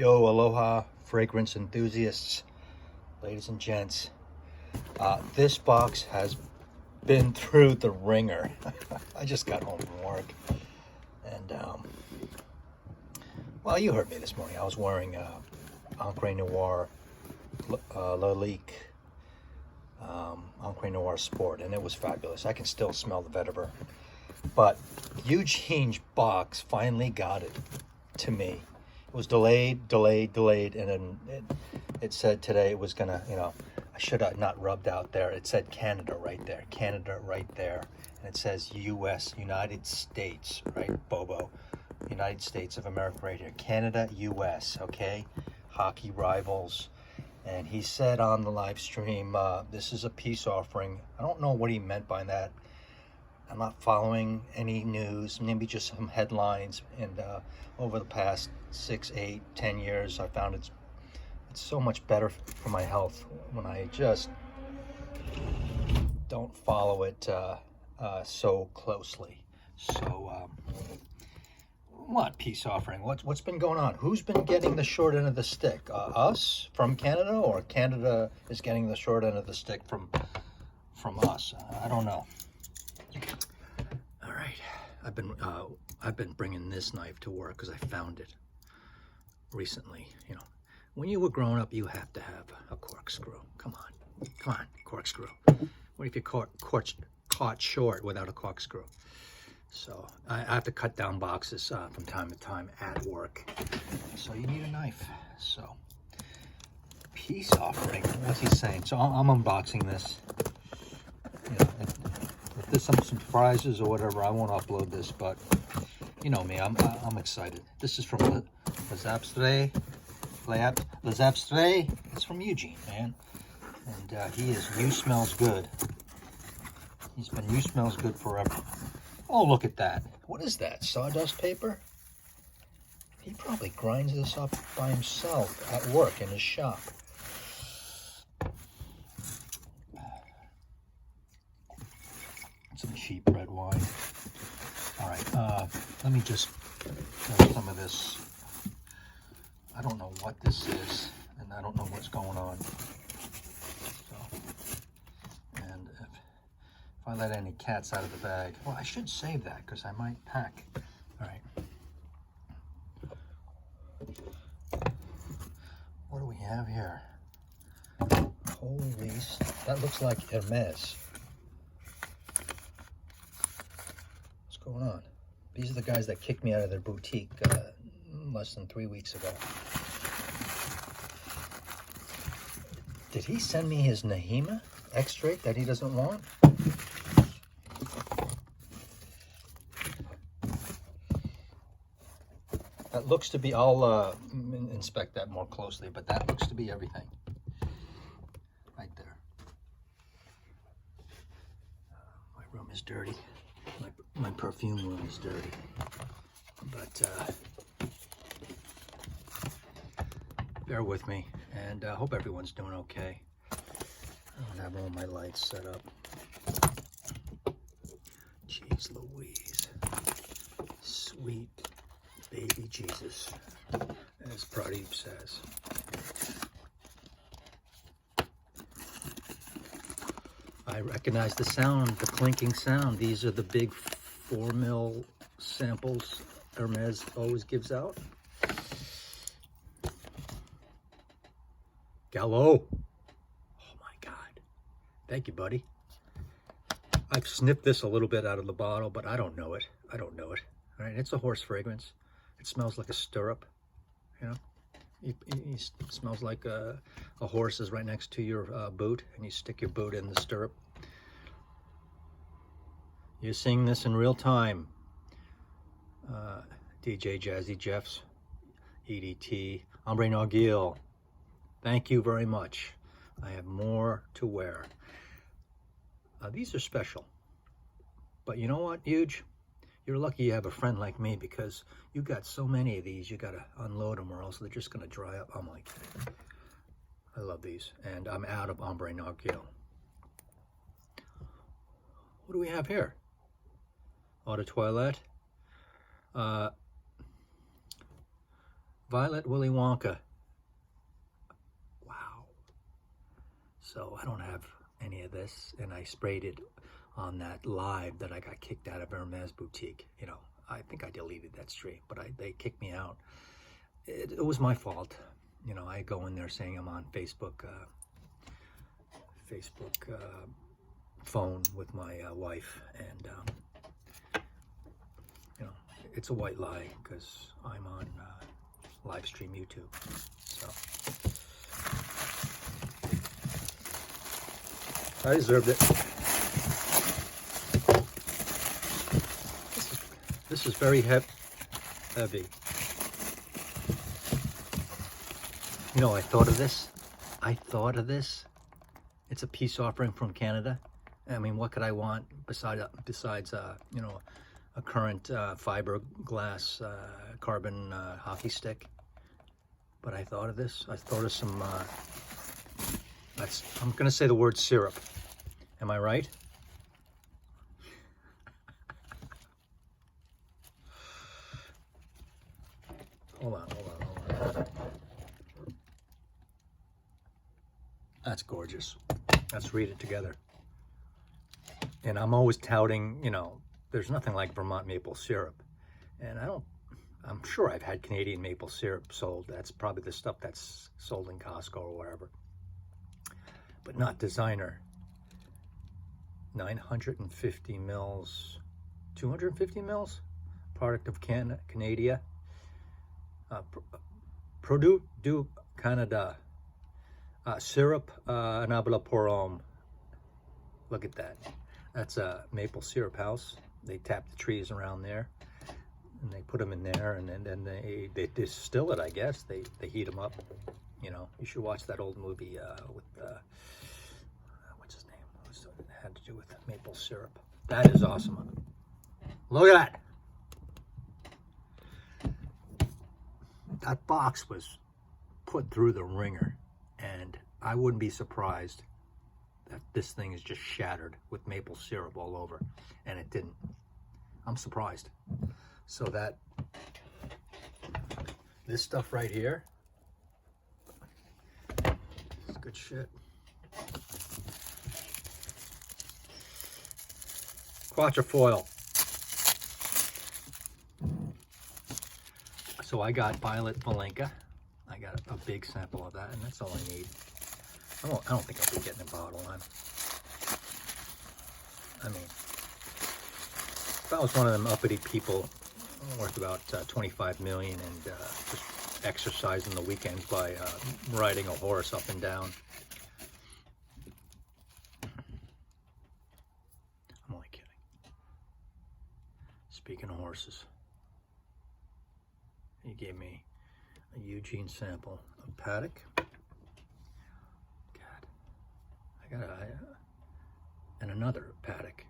Yo, aloha, fragrance enthusiasts, ladies and gents. This box has been through the ringer. I just got home from work, and well, you heard me this morning. I was wearing Ambre Noir Lalique Ambre Noir Sport, and it was fabulous. I can still smell the vetiver. But Eugene's box finally got it to me. It was delayed, and then it said today it was gonna, I should have not rubbed out there. It said Canada right there, and it says U.S., United States, right, Bobo, United States of America right here, Canada, U.S., okay, hockey rivals. And he said on the live stream, this is a peace offering. I don't know what he meant by that. I'm not following any news, maybe just some headlines. And over the past 6, 8, 10 years, I found it's so much better for my health when I just don't follow it so closely. So, what peace offering? What's been going on? Who's been getting the short end of the stick? Us from Canada, or Canada is getting the short end of the stick from us? I don't know. All right, I've been bringing this knife to work because I found it recently. When you were growing up, you have to have a corkscrew. Come on, corkscrew. What if you caught short without a corkscrew? So I have to cut down boxes from time to time at work. So you need a knife. So peace offering. What's he saying? So I'm unboxing this. If there's some surprises or whatever, I won't upload this, but you know me, I'm excited. This is from Les Abstraits. It's from Eugen, man. And You Smells Good. He's been You Smells Good forever. Oh, look at that. What is that? Sawdust paper? He probably grinds this up by himself at work in his shop. Some cheap red wine. All right, let me just have some of this. I don't know what this is, and I don't know what's going on. So, and if I let any cats out of the bag, well, I should save that because I might pack. All right. What do we have here? Holy, that looks like Hermès. What's going on? These are the guys that kicked me out of their boutique less than 3 weeks ago. Did he send me his Nahima extrait that he doesn't want? That looks to be, I'll inspect that more closely, but that looks to be everything. Right there. My room is dirty. My perfume room is dirty. But bear with me, and I hope everyone's doing okay. I don't have all my lights set up. Jeez Louise. Sweet baby Jesus, as Pradeep says. I recognize the sound, the clinking sound. These are the big 4 mil samples Hermès always gives out. Gallo. Oh my God. Thank you, buddy. I've sniffed this a little bit out of the bottle, but I don't know it. All right, it's a horse fragrance. It smells like a stirrup, It smells like a horse is right next to your boot, and you stick your boot in the stirrup. You're seeing this in real time. DJ Jazzy Jeffs, EDT, Ambre Narguille. Thank you very much. I have more to wear. These are special. But you know what, Huge? You're lucky you have a friend like me, because you got so many of these, you got to unload them or else they're just going to dry up. I'm like, I love these. And I'm out of Ambre Narguille. What do we have here? Eau de Toilette. Violet Willy Wonka. Wow. So I don't have any of this, and I sprayed it on that live that I got kicked out of Hermès boutique. You know, I think I deleted that stream, but they kicked me out. It was my fault. You know, I go in there saying I'm on Facebook phone with my wife, and you know, it's a white lie because I'm on live stream YouTube. So I deserved it. This is very heavy. You know, I thought of this. It's a peace offering from Canada. I mean, what could I want besides you know, a current fiberglass carbon hockey stick? But I thought of this. I thought of some, I'm going to say the word syrup. Am I right? Hold on. That's gorgeous. Let's read it together. And I'm always touting, you know, there's nothing like Vermont maple syrup. And I'm sure I've had Canadian maple syrup sold. That's probably the stuff that's sold in Costco or wherever. But not designer. 950 mils, 250 mils, product of Canada. Produit du Canada. Syrup Nabla pour homme. Look at that. That's a maple syrup house. They tap the trees around there, and they put them in there, and then they distill it, I guess. They heat them up. You know, you should watch that old movie with what's his name? It had to do with maple syrup. That is awesome. Look at that. That box was put through the ringer, and I wouldn't be surprised that this thing is just shattered with maple syrup all over, and it didn't. I'm surprised. So this stuff right here is good shit. Quatrefoil. So I got Violet Volynka. I got a big sample of that, and that's all I need. I don't think I'll be getting a bottle on. I mean, if I was one of them uppity people worth about 25 million and just exercising the weekends by riding a horse up and down. I'm only kidding. Speaking of horses, he gave me a Eugen sample of Paddock. And another Paddock.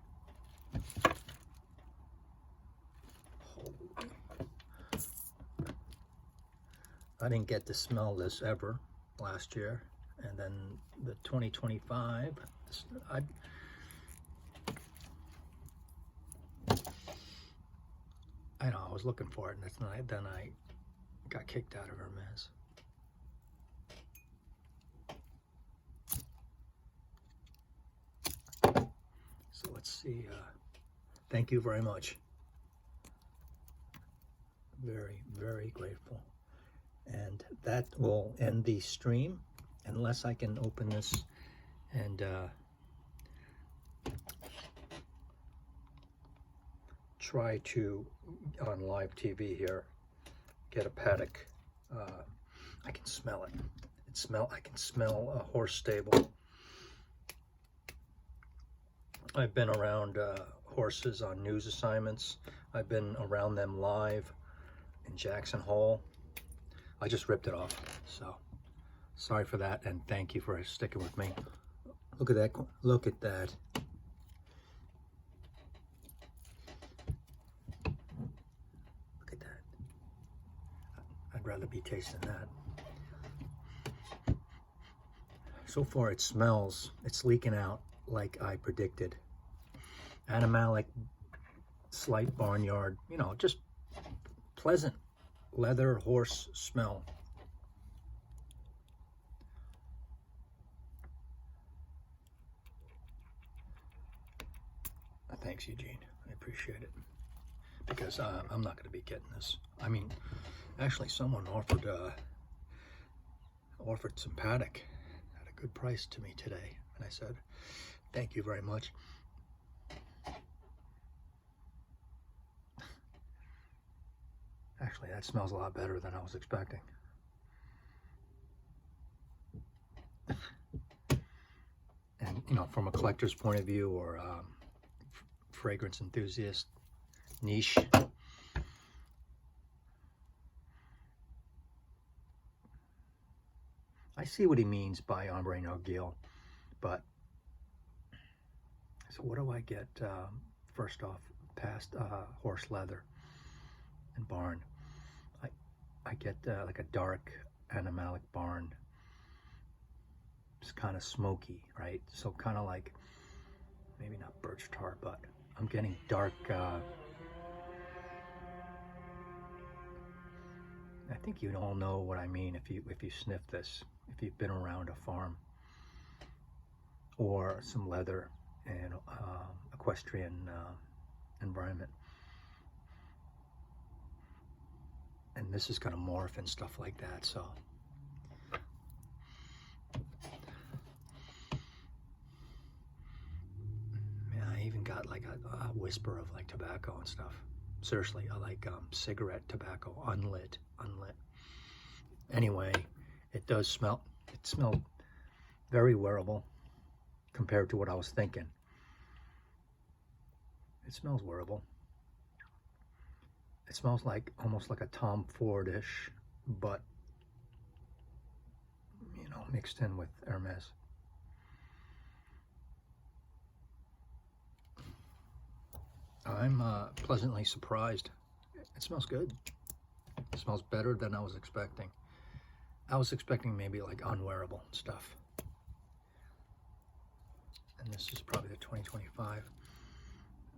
Holy. I didn't get to smell this ever last year, and then the 2025. I know I was looking for it, and then I got kicked out of Hermès. So let's see. Thank you very much. Very, very grateful. And that will end the stream, unless I can open this and try to, on live TV here, get a Paddock. I can smell it. I can smell a horse stable. I've been around horses on news assignments. I've been around them live in Jackson Hole. I just ripped it off, so sorry for that, and thank you for sticking with me. Look at that. Look at that. Look at that. I'd rather be tasting that. So far it smells, it's leaking out like I predicted. Animalic, slight barnyard, you know, just pleasant leather horse smell. Thanks, Eugene. I appreciate it. Because I'm not going to be getting this. I mean, actually, someone offered some Paddock at a good price to me today, and I said, "Thank you very much." Actually, that smells a lot better than I was expecting. And you know, from a collector's point of view, or fragrance enthusiast niche, I see what he means by Ambre Narguille, but so what do I get first off past horse leather and barn? I get like a dark animalic barn. It's kind of smoky, right? So kind of like, maybe not birch tar, but I'm getting dark. I think you all know what I mean if you sniff this, if you've been around a farm or some leather and equestrian environment. And this is going to morph and stuff like that, so. Yeah, I even got like a whisper of like tobacco and stuff. Seriously, I like cigarette tobacco, unlit. Anyway, it does smell, it smelled very wearable compared to what I was thinking. It smells wearable. It smells like, almost like a Tom Ford-ish, but, you know, mixed in with Hermès. I'm pleasantly surprised. It smells good. It smells better than I was expecting. I was expecting maybe like unwearable stuff. And this is probably the 2025.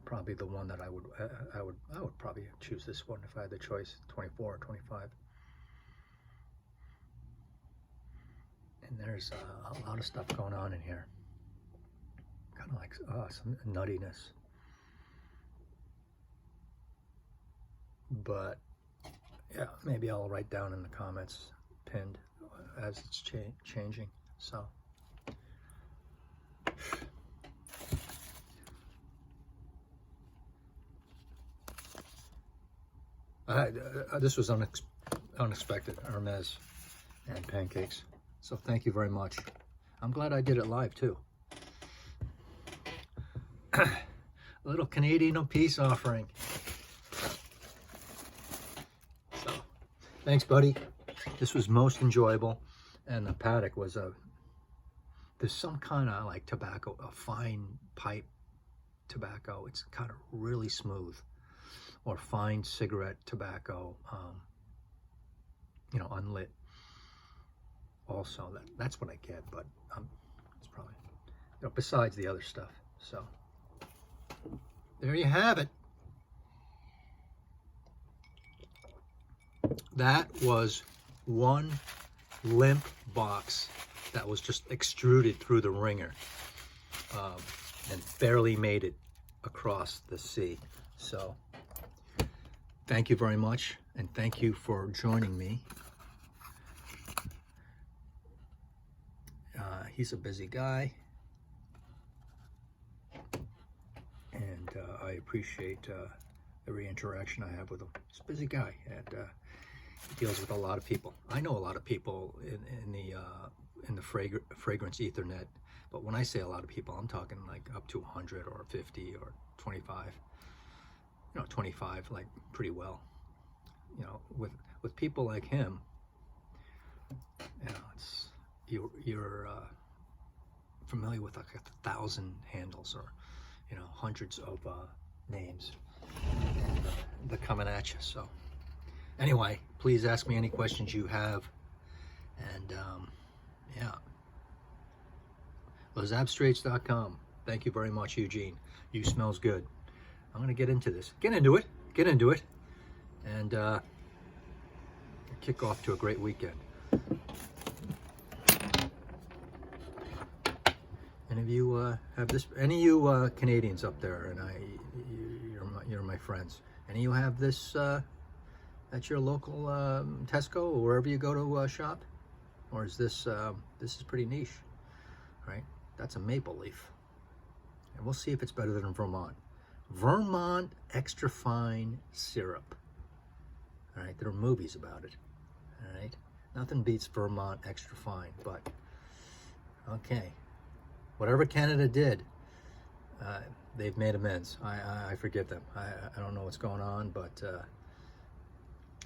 Probably the one that I would probably choose this one if I had the choice, 24 or 25. And there's a lot of stuff going on in here. Kind of like some nuttiness. But yeah, maybe I'll write down in the comments, pinned, as it's changing. So this was unexpected, Hermès and pancakes. So thank you very much. I'm glad I did it live too. A little Canadian peace offering. So thanks, buddy. This was most enjoyable. And the Paddock was there's some kind of like tobacco, a fine pipe tobacco. It's kind of really smooth. Or fine cigarette tobacco, you know, unlit. Also, that's what I get, but it's probably, you know, besides the other stuff. So there you have it. That was one limp box that was just extruded through the ringer and barely made it across the sea. So thank you very much, and thank you for joining me. He's a busy guy, and I appreciate every interaction I have with him. He's a busy guy, and he deals with a lot of people. I know a lot of people in the fragrance Ethernet, but when I say a lot of people, I'm talking like up to 100 or 50 or 25. You know, 25, like pretty well. You know, with people like him, you know, it's you're familiar with like 1,000 handles, or you know, hundreds of names, and they're coming at you. So anyway, please ask me any questions you have, and yeah, lesabstraits.com. Thank you very much, Eugene. You smells good. I'm gonna get into this. Get into it. And kick off to a great weekend. Any of you have this? Any of you Canadians up there, and you're my friends. Any of you have this at your local Tesco or wherever you go to shop? Or is this this is pretty niche, right? That's a maple leaf, and we'll see if it's better than Vermont. Vermont extra fine syrup. All right, there are movies about it. All right, nothing beats Vermont extra fine, but okay. Whatever Canada did, they've made amends. I forgive them. I don't know what's going on, but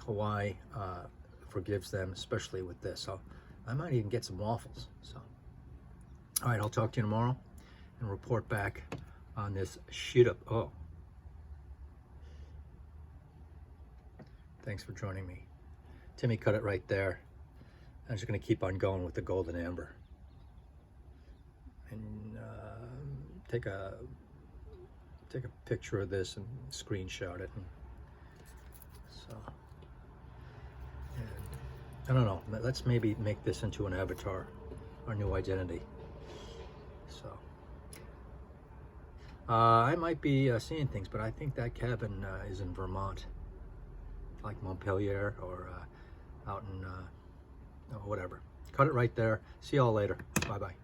Hawaii forgives them, especially with this. So I might even get some waffles. So, all right, I'll talk to you tomorrow and report back on this shoot up. Oh, thanks for joining me. Timmy cut it right there. I'm just going to keep on going with the golden amber. And take a picture of this and screenshot it. And so, and I don't know. Let's maybe make this into an avatar, our new identity. So I might be seeing things, but I think that cabin is in Vermont, like Montpelier or out in whatever. Cut it right there. See y'all later. Bye bye.